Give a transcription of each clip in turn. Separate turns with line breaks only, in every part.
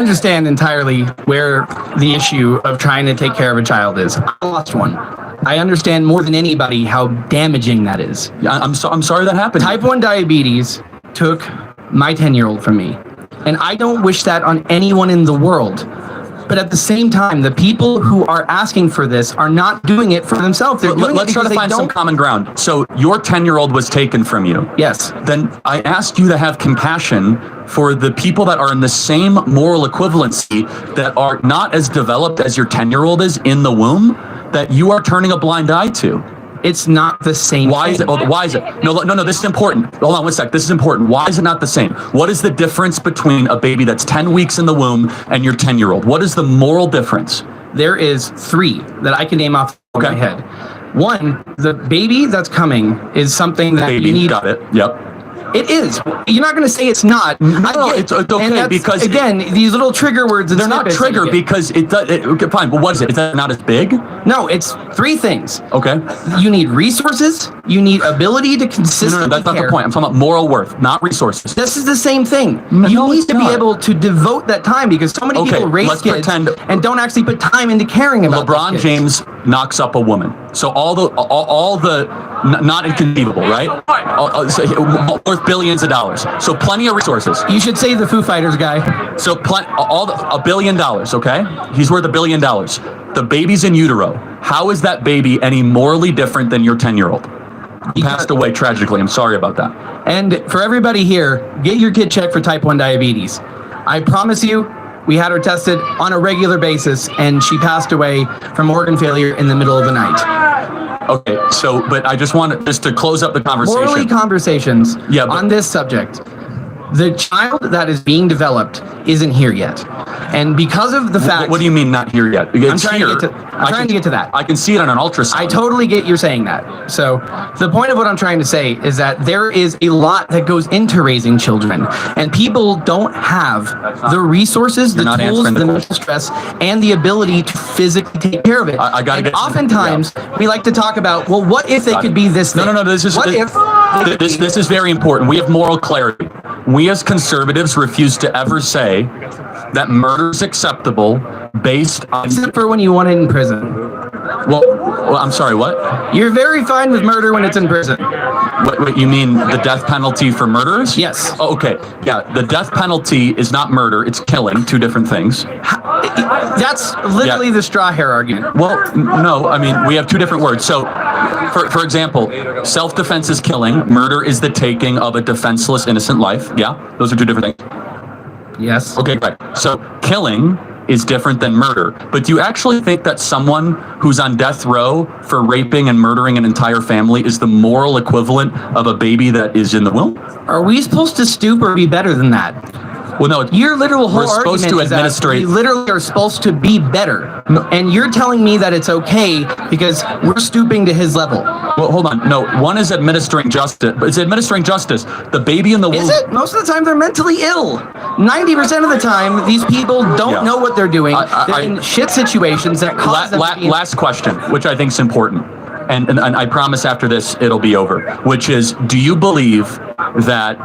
understand entirely where the issue of trying to take care of a child is. I lost one. I understand more than anybody how damaging that is.
I'm sorry that happened.
Type 1 diabetes took my 10-year-old from me. And I don't wish that on anyone in the world. But at the same time, the people who are asking for this are not doing it for themselves.
Let's try to find some common ground. So your 10-year-old was taken from you.
Yes.
Then I ask you to have compassion for the people that are in the same moral equivalency that are not as developed as your 10-year-old is in the womb, that you are turning a blind eye to.
It's not the same.
Why is it? Why is it? No, this is important. Hold on one sec. This is important. Why is it not the same? What is the difference between a baby that's 10 weeks in the womb and your 10-year-old? What is the moral difference?
There is 3 that I can name off my head. 1, the baby that's coming is something that you need.
Got it. Yep.
It is. You're not going to say it's not.
No, it's okay because
again, these little trigger words.
They're not trigger because it does. Okay, fine, but what is it? Is that not as big?
No, it's 3 things.
Okay.
You need resources. You need ability to consistently.
No, that's not the point. I'm talking about moral worth, not resources.
This is the same thing.
No,
you need to be able to devote that time because so many people raise kids and don't actually put time into caring about.
LeBron James knocks up a woman. So all the not inconceivable, right? Worth billions of dollars. So plenty of resources.
You should say the Foo Fighters guy.
So $1 billion, okay? He's worth $1 billion. The baby's in utero. How is that baby any morally different than your 10-year-old? He passed away tragically. I'm sorry about that.
And for everybody here, get your kid checked for type 1 diabetes. I promise you, we had her tested on a regular basis, and she passed away from organ failure in the middle of the night.
Okay, so, but I just want to close up the conversation.
Morally conversations on this subject. The child that is being developed isn't here yet. And because of the fact...
What do you mean not here yet?
I'm trying to get to that.
I can see it on an ultrasound.
I totally get you're saying that. So the point of what I'm trying to say is that there is a lot that goes into raising children. And people don't have the resources, the tools, the mental stress, and the ability to physically take care of it.
I gotta get...
Oftentimes, we like to talk about, well, what if they could be this thing?
No, this is... This is very important. We have moral clarity. We as conservatives refuse to ever say that murder is acceptable based on...
Except for when you want it in prison.
Well, I'm sorry, what?
You're very fine with murder when it's in prison.
Wait, you mean the death penalty for murderers?
Yes.
Oh, okay. Yeah, the death penalty is not murder, it's killing, 2 different things.
That's literally the straw hair argument.
Well, no, I mean, we have 2 different words. So, for example, self-defense is killing, murder is the taking of a defenseless, innocent life. Yeah, those are 2 different things.
Yes.
Okay, right. So, killing is different than murder. But do you actually think that someone who's on death row for raping and murdering an entire family is the moral equivalent of a baby that is in the womb?
Are we supposed to stoop or be better than that?
Well, no.
Your literal whole
argument
is that we literally are supposed to be better. No. And you're telling me that it's okay because we're stooping to his level.
Well, hold on. No, one is administering justice. It's administering justice. The baby in the womb...
Is it? Most of the time, they're mentally ill. 90% of the time, these people don't know what they're doing. They're in shit situations that cause them to be...
Last question, which I think is important. And I promise after this, it'll be over. Which is, do you believe that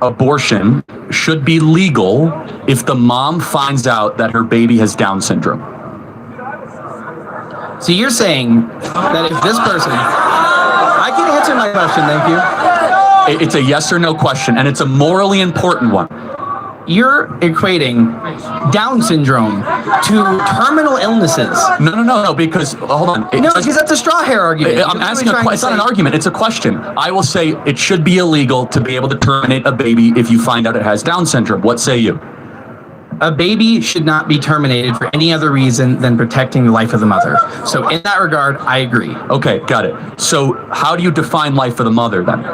abortion should be legal if the mom finds out that her baby has Down syndrome?
So you're saying that if this person... I can answer my question, thank
you. It's a yes or no question, and it's a morally important one.
You're equating Down syndrome to terminal illnesses.
No, because, hold on.
Because that's a straw hair argument.
I'm asking a question. It's not an argument, it's a question. I will say it should be illegal to be able to terminate a baby if you find out it has Down syndrome. What say you?
A baby should not be terminated for any other reason than protecting the life of the mother. So in that regard, I agree.
Okay, got it. So how do you define life of the mother then?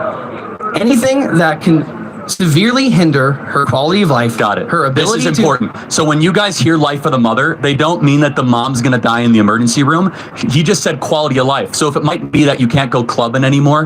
Anything that can severely hinder her quality of life.
Got it.
Her ability
This is important. So when you guys hear life of the mother, they don't mean that the mom's going to die in the emergency room. He just said quality of life. So if it might be that you can't go clubbing anymore,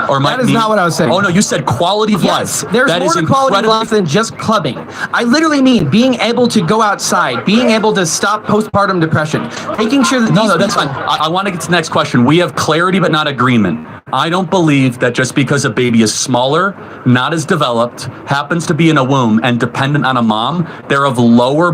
or might
that is not what I was saying.
Oh no, you said quality of life.
There's more to quality of life than just clubbing. I literally mean being able to go outside, being able to stop postpartum depression, making sure that
that's fine. I want to get to the next question. We have clarity but not agreement. I don't believe that just because a baby is smaller, not as developed, happens to be in a womb and dependent on a mom, they're of lower